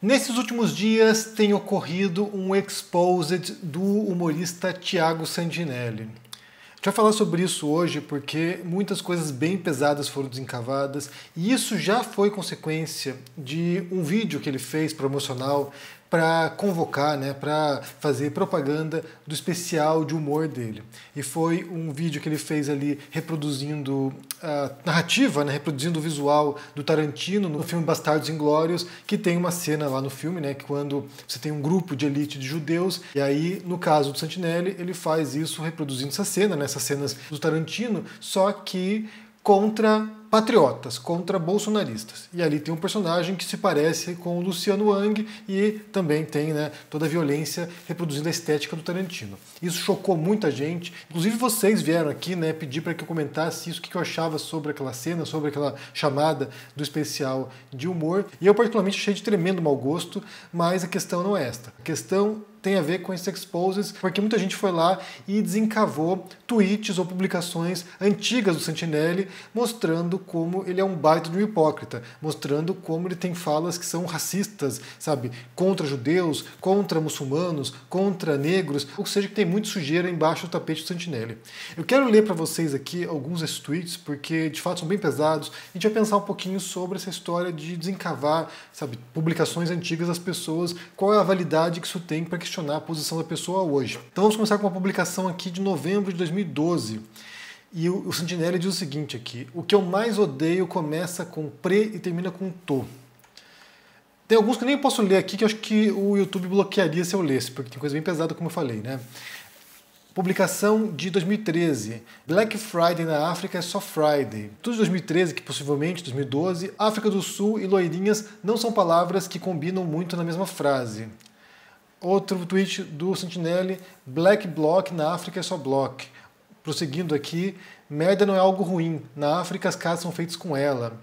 Nesses últimos dias tem ocorrido um exposed do humorista Thiago Santinelli. A gente vai falar sobre isso hoje porque muitas coisas bem pesadas foram desencavadas e isso já foi consequência de um vídeo que ele fez promocional para convocar, para fazer propaganda do especial de humor dele. E foi um vídeo que ele fez ali reproduzindo a narrativa, reproduzindo o visual do Tarantino no filme Bastardos Inglórios, que tem uma cena lá no filme, que quando você tem um grupo de elite de judeus, e aí, no caso do Santinelli, ele faz isso reproduzindo essa cena, essas cenas do Tarantino, só que contra patriotas, contra bolsonaristas. E ali tem um personagem que se parece com o Luciano Hang e também tem toda a violência reproduzindo a estética do Tarantino. Isso chocou muita gente, inclusive vocês vieram aqui pedir para que eu comentasse isso, o que eu achava sobre aquela cena, sobre aquela chamada do especial de humor. E eu particularmente achei de tremendo mau gosto, mas a questão não é esta. A questão tem a ver com esses exposes, porque muita gente foi lá e desencavou tweets ou publicações antigas do Santinelli, mostrando como ele é um baita de um hipócrita, mostrando como ele tem falas que são racistas, contra judeus, contra muçulmanos, contra negros, ou seja, que tem muita sujeira embaixo do tapete do Santinelli. Eu quero ler para vocês aqui alguns desses tweets, porque de fato são bem pesados, e a gente vai pensar um pouquinho sobre essa história de desencavar, publicações antigas das pessoas, qual é a validade que isso tem para questionar a posição da pessoa hoje. Então vamos começar com uma publicação aqui de novembro de 2012. E o Santinelli diz o seguinte aqui: o que eu mais odeio começa com pre e termina com to. Tem alguns que eu nem posso ler aqui, que eu acho que o YouTube bloquearia se eu lesse, porque tem coisa bem pesada, como eu falei, Publicação de 2013. Black Friday na África é só Friday. Tudo de 2013, que possivelmente 2012. África do Sul e loirinhas não são palavras que combinam muito na mesma frase. Outro tweet do Santinelli. Black Bloc na África é só block. Prosseguindo aqui. Merda não é algo ruim. Na África as casas são feitas com ela.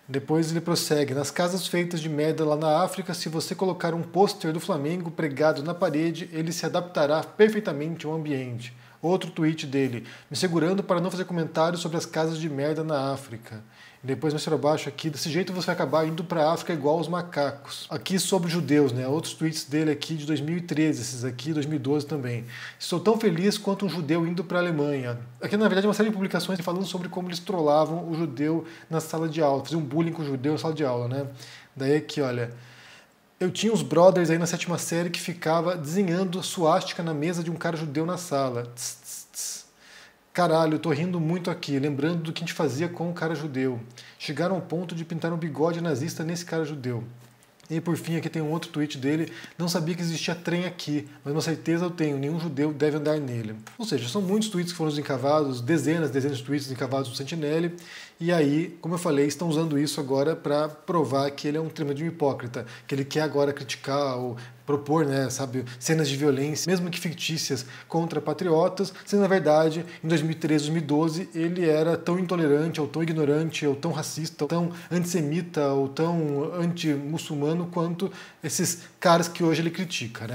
Depois ele prossegue. Nas casas feitas de merda lá na África, se você colocar um pôster do Flamengo pregado na parede, ele se adaptará perfeitamente ao ambiente. Outro tweet dele. Me segurando para não fazer comentários sobre as casas de merda na África. E depois mais para baixo aqui, desse jeito você vai acabar indo para a África igual os macacos. Aqui sobre judeus, outros tweets dele aqui de 2013, esses aqui 2012 também. Estou tão feliz quanto um judeu indo para a Alemanha. Aqui na verdade é uma série de publicações falando sobre como eles trollavam o judeu na sala de aula, faziam bullying com o judeu na sala de aula, Daí aqui, olha, eu tinha os brothers aí na 7ª série que ficava desenhando suástica na mesa de um cara judeu na sala. Tss, tss, tss. Caralho, eu tô rindo muito aqui, lembrando do que a gente fazia com o cara judeu. Chegaram ao ponto de pintar um bigode nazista nesse cara judeu. E por fim, aqui tem um outro tweet dele. Não sabia que existia trem aqui, mas uma certeza eu tenho, nenhum judeu deve andar nele. Ou seja, são muitos tweets que foram desencavados, dezenas de tweets desencavados do Santinelli. E aí, como eu falei, estão usando isso agora para provar que ele é um tremendo hipócrita, que ele quer agora criticar ou propor, cenas de violência, mesmo que fictícias, contra patriotas, sendo na verdade, em 2013, 2012, ele era tão intolerante, ou tão ignorante, ou tão racista, ou tão antissemita, ou tão anti-muçulmano quanto esses caras que hoje ele critica,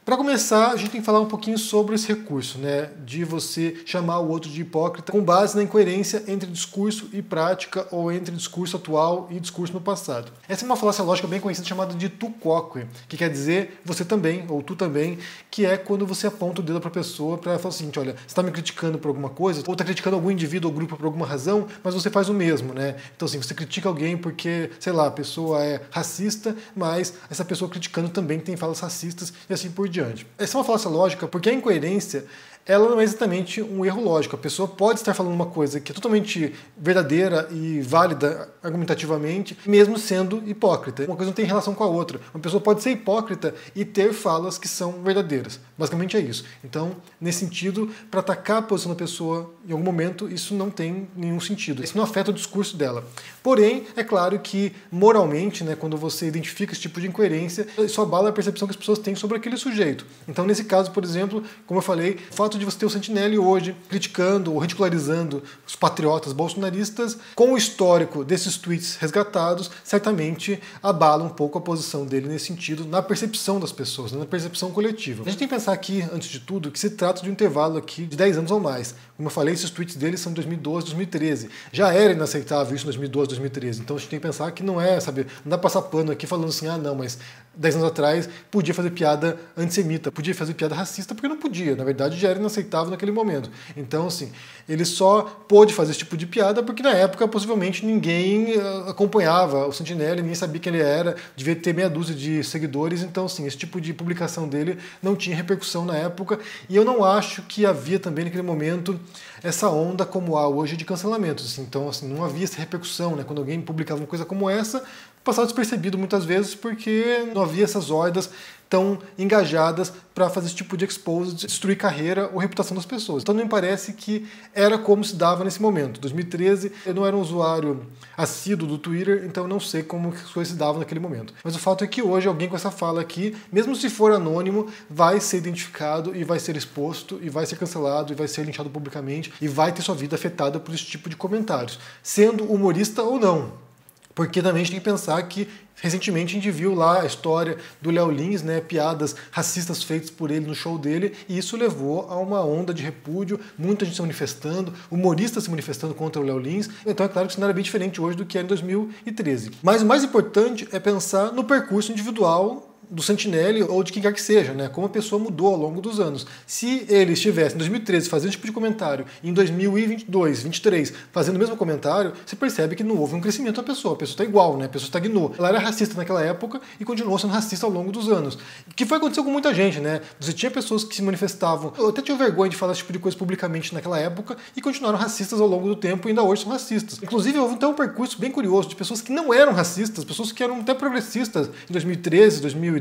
Para começar, a gente tem que falar um pouquinho sobre esse recurso, de você chamar o outro de hipócrita com base na incoerência entre discurso e prática ou entre discurso atual e discurso no passado. Essa é uma falácia lógica bem conhecida chamada de tu quoque, que quer dizer você também, ou tu também, que é quando você aponta o dedo para a pessoa para falar o seguinte, olha, você está me criticando por alguma coisa, ou está criticando algum indivíduo ou grupo por alguma razão, mas você faz o mesmo, Então assim, você critica alguém porque, sei lá, a pessoa é racista, mas essa pessoa criticando também tem falas racistas e assim por diante. Essa é uma falácia lógica porque a incoerência ela não é exatamente um erro lógico. A pessoa pode estar falando uma coisa que é totalmente verdadeira e válida argumentativamente, mesmo sendo hipócrita. Uma coisa não tem relação com a outra. Uma pessoa pode ser hipócrita e ter falas que são verdadeiras. Basicamente é isso. Então, nesse sentido, para atacar a posição da pessoa em algum momento, isso não tem nenhum sentido. Isso não afeta o discurso dela. Porém, é claro que moralmente, quando você identifica esse tipo de incoerência, isso abala a percepção que as pessoas têm sobre aquele sujeito. Então, nesse caso, por exemplo, como eu falei, o fato fato de você ter o Sentinelle hoje criticando ou ridicularizando os patriotas bolsonaristas, com o histórico desses tweets resgatados, certamente abala um pouco a posição dele nesse sentido, na percepção das pessoas, na percepção coletiva. A gente tem que pensar aqui, antes de tudo, que se trata de um intervalo aqui de 10 anos ou mais. Como eu falei, esses tweets dele são de 2012, 2013. Já era inaceitável isso em 2012, 2013. Então a gente tem que pensar que não é, sabe, não dá pra passar pano aqui falando assim, ah não, mas 10 anos atrás podia fazer piada antissemita, podia fazer piada racista, porque não podia. Na verdade já era inaceitável naquele momento. Então assim, ele só pôde fazer esse tipo de piada porque na época possivelmente ninguém acompanhava o Sentinelle, ninguém sabia quem ele era, devia ter meia dúzia de seguidores, então assim, esse tipo de publicação dele não tinha repercussão na época, e eu não acho que havia também naquele momento essa onda como há hoje de cancelamentos. Assim. Então assim, não havia essa repercussão, né? Quando alguém publicava uma coisa como essa, passava despercebido muitas vezes porque não havia essas hordas tão engajadas para fazer esse tipo de expose, destruir carreira ou reputação das pessoas. Então não me parece que era como se dava nesse momento. 2013, eu não era um usuário assíduo do Twitter, então eu não sei como as coisas se davam naquele momento. Mas o fato é que hoje alguém com essa fala aqui, mesmo se for anônimo, vai ser identificado e vai ser exposto e vai ser cancelado e vai ser linchado publicamente e vai ter sua vida afetada por esse tipo de comentários, sendo humorista ou não. Porque também a gente tem que pensar que recentemente a gente viu lá a história do Léo Lins, né, piadas racistas feitas por ele no show dele, e isso levou a uma onda de repúdio, muita gente se manifestando, humoristas se manifestando contra o Léo Lins. Então é claro que o cenário é bem diferente hoje do que era em 2013. Mas o mais importante é pensar no percurso individual do Sentinelle ou de quem quer que seja, né? Como a pessoa mudou ao longo dos anos. Se ele estivesse em 2013 fazendo esse tipo de comentário, em 2022, 2023 fazendo o mesmo comentário, você percebe que não houve um crescimento da pessoa. A pessoa está igual, né? A pessoa estagnou. Ela era racista naquela época e continuou sendo racista ao longo dos anos. Que foi acontecer com muita gente, né? Você tinha pessoas que se manifestavam, eu até tinha vergonha de falar esse tipo de coisa publicamente naquela época e continuaram racistas ao longo do tempo e ainda hoje são racistas. Inclusive houve então um percurso bem curioso de pessoas que não eram racistas, pessoas que eram até progressistas em 2013, 2012,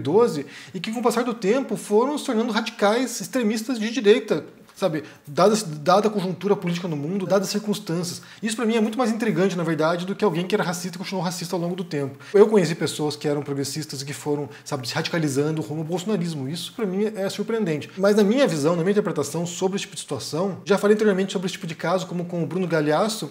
e que com o passar do tempo foram se tornando radicais extremistas de direita, sabe, dada a conjuntura política no mundo, dadas as circunstâncias. Isso para mim é muito mais intrigante, na verdade, do que alguém que era racista e continuou racista ao longo do tempo. Eu conheci pessoas que eram progressistas e que foram, sabe, se radicalizando rumo ao bolsonarismo. Isso para mim é surpreendente. Mas na minha visão, na minha interpretação sobre esse tipo de situação, já falei anteriormente sobre esse tipo de caso, como com o Bruno Galhaço,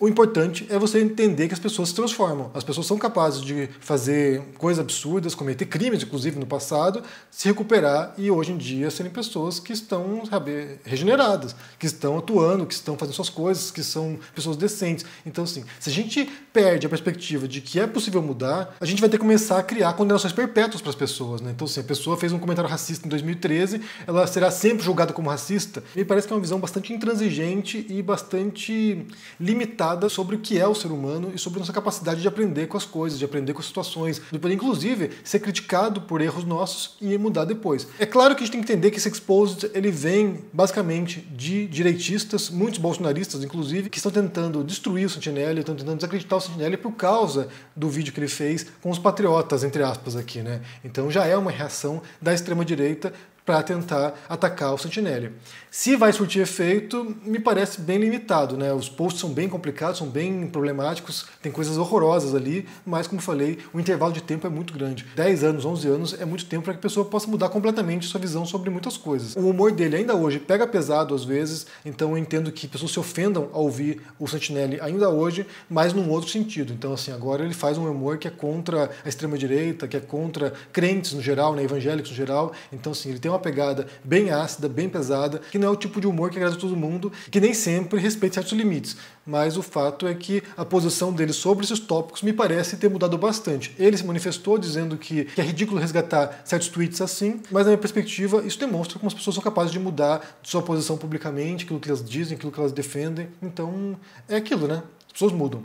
o importante é você entender que as pessoas se transformam. As pessoas são capazes de fazer coisas absurdas, cometer crimes, inclusive, no passado, se recuperar e, hoje em dia, serem pessoas que estão, sabe, regeneradas, que estão atuando, que estão fazendo suas coisas, que são pessoas decentes. Então, assim, se a gente perde a perspectiva de que é possível mudar, a gente vai ter que começar a criar condenações perpétuas para as pessoas, né? Então, assim, a pessoa fez um comentário racista em 2013, ela será sempre julgada como racista? Me parece que é uma visão bastante intransigente e bastante limitada sobre o que é o ser humano e sobre a nossa capacidade de aprender com as coisas, de aprender com as situações, de poder, inclusive, ser criticado por erros nossos e mudar depois. É claro que a gente tem que entender que esse exposed, ele vem, basicamente, de direitistas, muitos bolsonaristas, inclusive, que estão tentando destruir o Sentinelle, estão tentando desacreditar o Sentinelle por causa do vídeo que ele fez com os patriotas, entre aspas, aqui, né? Então já é uma reação da extrema-direita para tentar atacar o Sentinelle. Se vai surtir efeito, me parece bem limitado, né? Os posts são bem complicados, são bem problemáticos, tem coisas horrorosas ali, mas, como falei, o intervalo de tempo é muito grande. 10 anos, 11 anos é muito tempo para que a pessoa possa mudar completamente sua visão sobre muitas coisas. O humor dele ainda hoje pega pesado às vezes, então eu entendo que pessoas se ofendam ao ouvir o Sentinelle ainda hoje, mas num outro sentido. Então, assim, agora ele faz um humor que é contra a extrema-direita, que é contra crentes no geral, né, evangélicos no geral. Então, assim, ele tem uma pegada bem ácida, bem pesada, que não é o tipo de humor que agrada a todo mundo, que nem sempre respeita certos limites. Mas o fato é que a posição dele sobre esses tópicos me parece ter mudado bastante. Ele se manifestou dizendo que é ridículo resgatar certos tweets assim, mas na minha perspectiva isso demonstra como as pessoas são capazes de mudar sua posição publicamente, aquilo que elas dizem, aquilo que elas defendem. Então é aquilo, né? As pessoas mudam.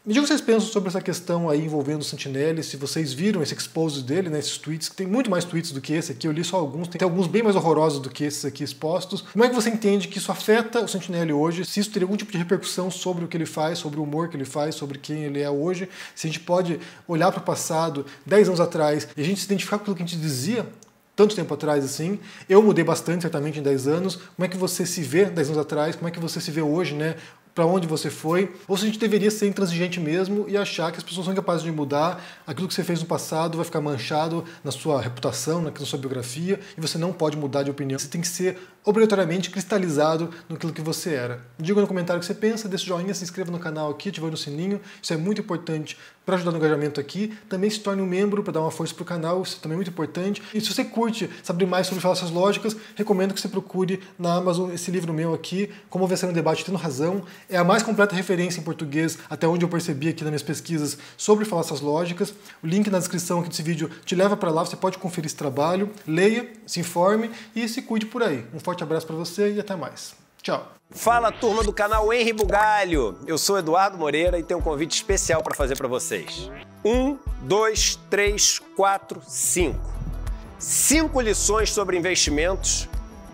Me diga o que vocês pensam sobre essa questão aí envolvendo o Sentinelle, se vocês viram esse expose dele, né, esses tweets, que tem muito mais tweets do que esse aqui, eu li só alguns, tem alguns bem mais horrorosos do que esses aqui expostos. Como é que você entende que isso afeta o Sentinelle hoje, se isso teria algum tipo de repercussão sobre o que ele faz, sobre o humor que ele faz, sobre quem ele é hoje, se a gente pode olhar para o passado, 10 anos atrás, e a gente se identificar com aquilo que a gente dizia tanto tempo atrás assim. Eu mudei bastante, certamente, em 10 anos. Como é que você se vê 10 anos atrás? Como é que você se vê hoje, né? para onde você foi, ou se a gente deveria ser intransigente mesmo e achar que as pessoas são capazes de mudar, aquilo que você fez no passado vai ficar manchado na sua reputação, na sua biografia, e você não pode mudar de opinião. Você tem que ser obrigatoriamente cristalizado naquilo que você era. Diga no comentário o que você pensa, deixa o joinha, se inscreva no canal aqui, ative o sininho, isso é muito importante para ajudar no engajamento aqui. Também se torne um membro para dar uma força para o canal, isso também é muito importante. E se você curte saber mais sobre falácias lógicas, recomendo que você procure na Amazon esse livro meu aqui, Como Vencer um Debate Tendo Razão. É a mais completa referência em português, até onde eu percebi aqui nas minhas pesquisas sobre falácias lógicas. O link na descrição aqui desse vídeo te leva para lá, você pode conferir esse trabalho, leia, se informe e se cuide por aí. Um forte abraço para você e até mais. Tchau! Fala, turma do canal Henri Bugalho! Eu sou Eduardo Moreira e tenho um convite especial para fazer para vocês. 1, 2, 3, 4, 5. 5 lições sobre investimentos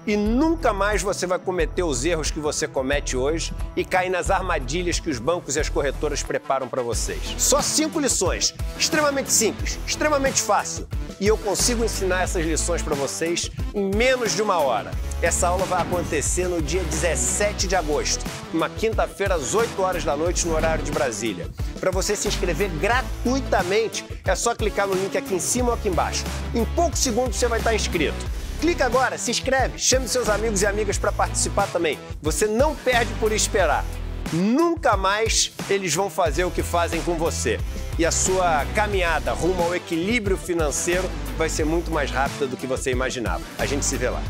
e nunca mais você vai cometer os erros que você comete hoje e cair nas armadilhas que os bancos e as corretoras preparam para vocês. Só 5 lições, extremamente simples, extremamente fácil. E eu consigo ensinar essas lições para vocês em menos de 1 hora. Essa aula vai acontecer no dia 17 de agosto, uma quinta-feira às 8 horas da noite no horário de Brasília. Para você se inscrever gratuitamente, é só clicar no link aqui em cima ou aqui embaixo. Em poucos segundos você vai estar inscrito. Clica agora, se inscreve, chame seus amigos e amigas para participar também. Você não perde por esperar. Nunca mais eles vão fazer o que fazem com você. E a sua caminhada rumo ao equilíbrio financeiro vai ser muito mais rápida do que você imaginava. A gente se vê lá.